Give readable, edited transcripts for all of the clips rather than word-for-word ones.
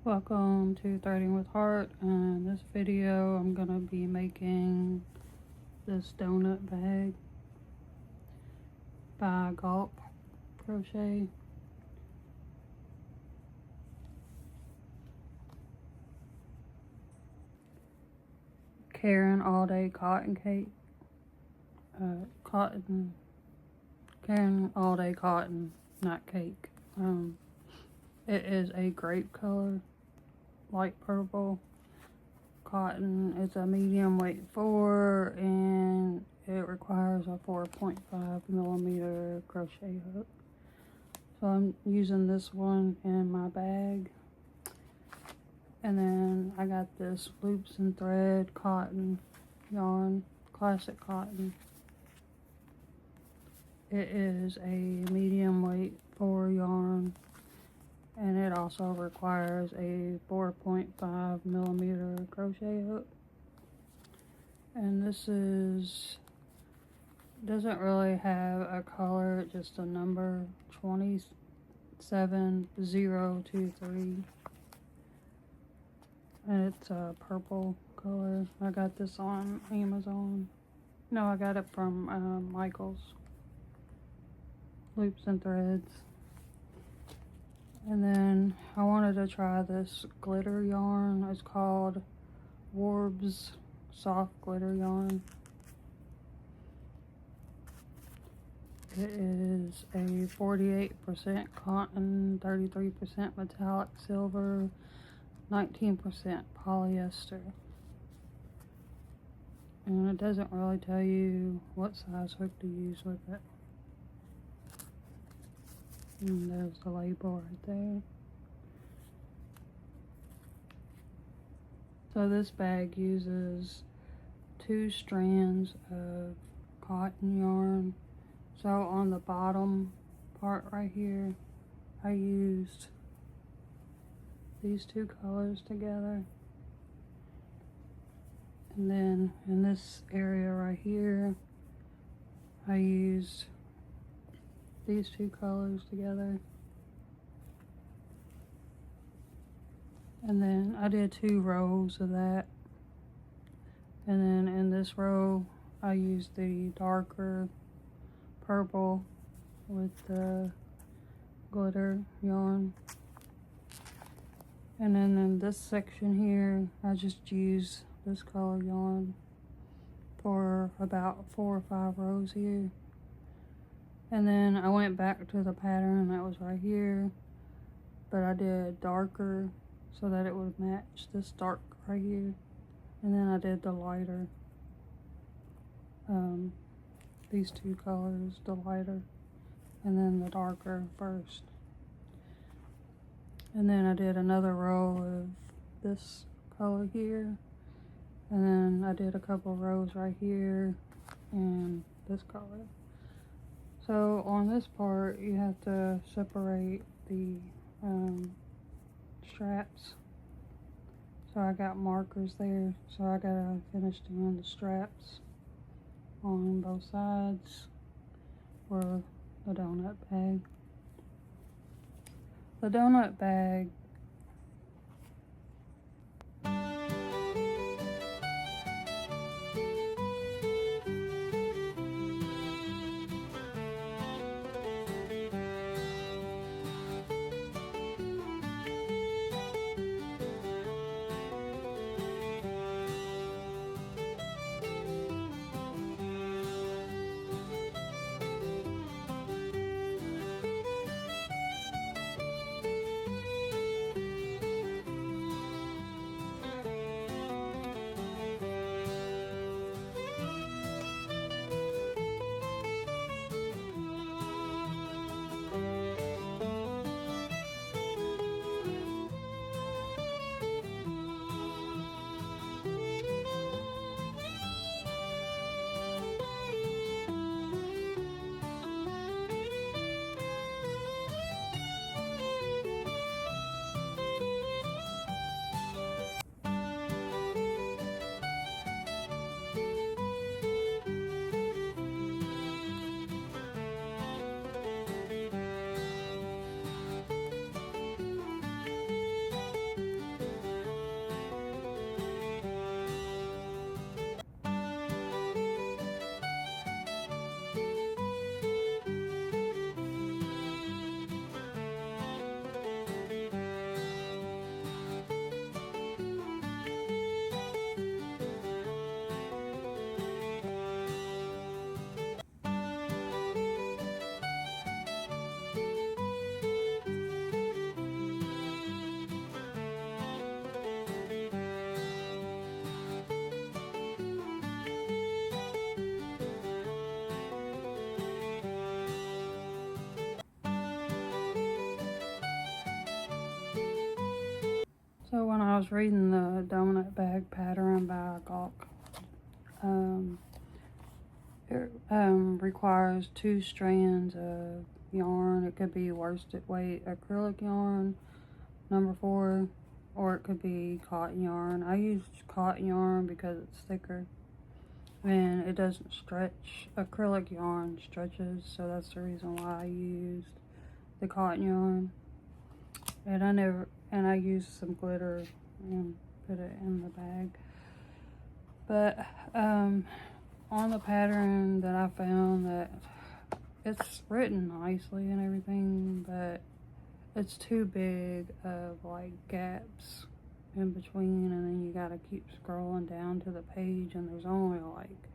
Welcome to Threading with Heart. In this video I'm going to be making this donut bag by Galk Crochet. Karen All Day Cotton Cake. Karen All Day Cotton, not cake. It is a grape color, light purple cotton. It's a medium weight 4 and it requires a 4.5mm crochet hook. So I'm using this one in my bag. And then I got this loops and thread cotton yarn, classic cotton. It is a medium weight 4 yarn. And it also requires a 4.5mm crochet hook. And this doesn't really have a color, just a number, 27023. And it's a purple color. I got this on Amazon. No, I got it from Michael's Loops and Threads. And then I wanted to try this glitter yarn. It's called Warbs Soft Glitter Yarn. It is a 48% cotton, 33% metallic silver, 19% polyester. And it doesn't really tell you what size hook to use with it. And there's the label right there. So this bag uses 2 strands of cotton yarn. So on the bottom part right here, I used these 2 colors together. And then in this area right here, I used these 2 colors together. And then I did 2 rows of that. And then in this row, I used the darker purple with the glitter yarn. And then in this section here, I just used this color yarn for about 4 or 5 rows here. And then I went back to the pattern that was right here, but I did darker so that it would match this dark right here. And then I did the lighter, these 2 colors, the lighter, and then the darker first. And then I did another row of this color here, and then I did a couple rows right here and this color. So on this part, you have to separate the straps. So I got markers there, so I gotta finish doing the straps on both sides for the donut bag. The donut bag I was reading the donut bag pattern by Galk, it requires 2 strands of yarn. It could be worsted weight acrylic yarn, number 4, or it could be cotton yarn. I use cotton yarn because it's thicker and it doesn't stretch. Acrylic yarn stretches, so that's the reason why I used the cotton yarn. And I used some glitter and put it in the bag. But on the pattern that I found, that it's written nicely and everything, but it's too big of like gaps in between, and then you gotta keep scrolling down to the page, and there's only like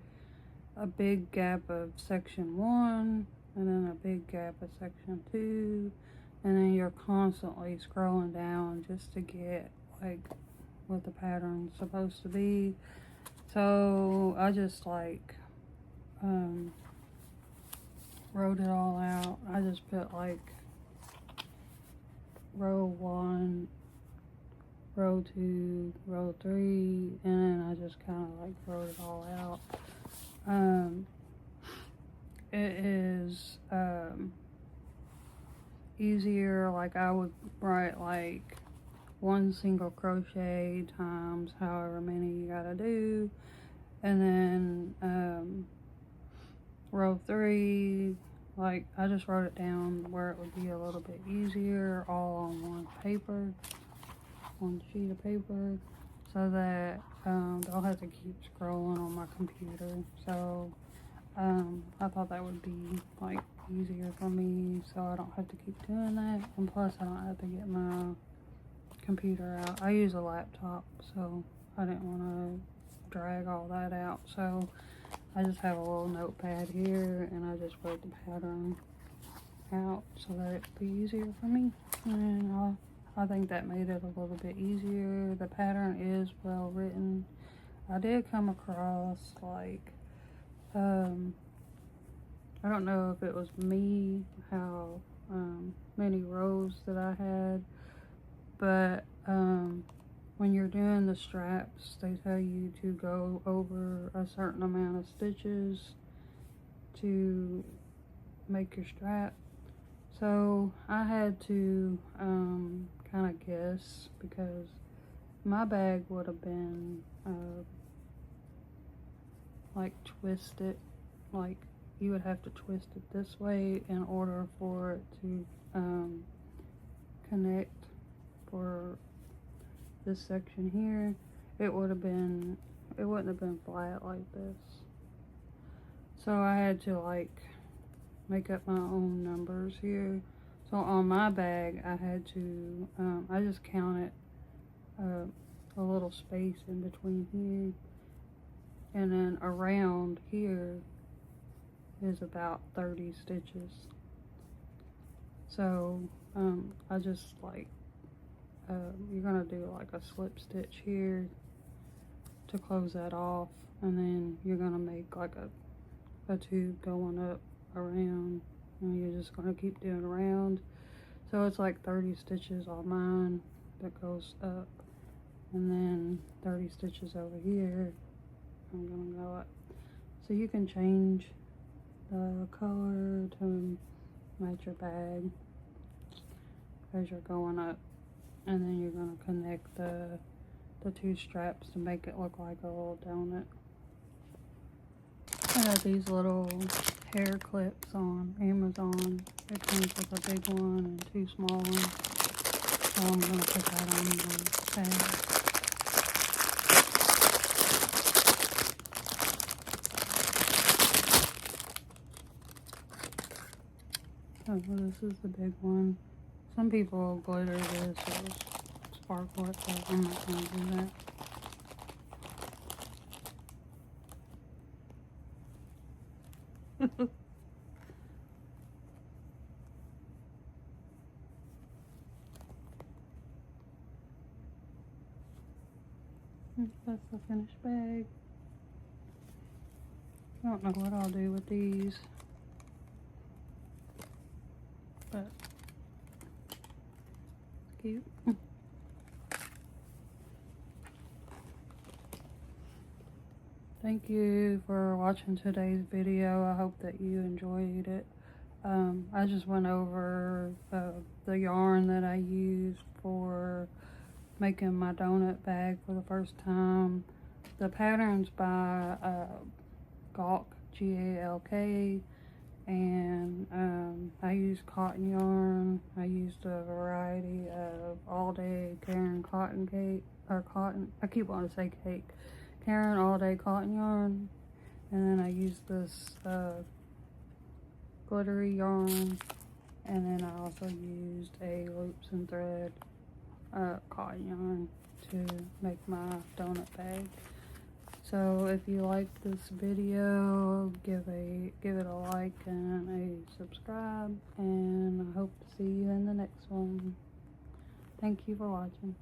a big gap of section 1 and then a big gap of section 2, and then you're constantly scrolling down just to get like what the pattern's supposed to be. So I just like wrote it all out. I just put like row 1, row 2, row 3, and then I just kind of like wrote it all out. It is easier, like I would write like 1 single crochet times however many you gotta do, and then row 3, like I just wrote it down where it would be a little bit easier, all on one sheet of paper, so that don't have to keep scrolling on my computer. So I thought that would be like easier for me, so I don't have to keep doing that, and plus I don't have to get my computer out. I use a laptop, so I didn't want to drag all that out, so I just have a little notepad here, and I just wrote the pattern out so that it'd be easier for me, and I think that made it a little bit easier. The pattern is well written. I did come across like I don't know if it was me, how many rows that I had, but when you're doing the straps, they tell you to go over a certain amount of stitches to make your strap. So I had to kind of guess, because my bag would have been like twisted, like you would have to twist it this way in order for it to connect for this section here. It wouldn't have been flat like this. So I had to like make up my own numbers here. So on my bag, I had to, I just counted a little space in between here, and then around here is about 30 stitches. So I just like, you're gonna do like a slip stitch here to close that off, and then you're gonna make like a tube going up around, and you're just gonna keep doing around. So it's like 30 stitches on mine that goes up, and then 30 stitches over here. I'm gonna go up. So you can change the color to match your bag as you're going up, and then you're gonna connect the 2 straps to make it look like a little donut. I got these little hair clips on Amazon. It comes with a big one and 2 small ones. So I'm gonna put that on the bag. Oh, well, this is the big one. Some people glitter this or sparkle it, but I'm not gonna do that. That's the finished bag. I don't know what I'll do with these, but it's cute. Thank you for watching today's video. I hope that you enjoyed it. I just went over the yarn that I used for making my donut bag for the first time. The pattern's by galk, G-A-L-K, and I used cotton yarn. I used a variety of all day Karen cotton cake, or cotton, I keep wanting to say cake, Karen all day cotton yarn, and then I used this glittery yarn, and then I also used a loops and thread cotton yarn to make my donut bag. So if you like this video, give it a like and a subscribe, and I hope to see you in the next one. Thank you for watching.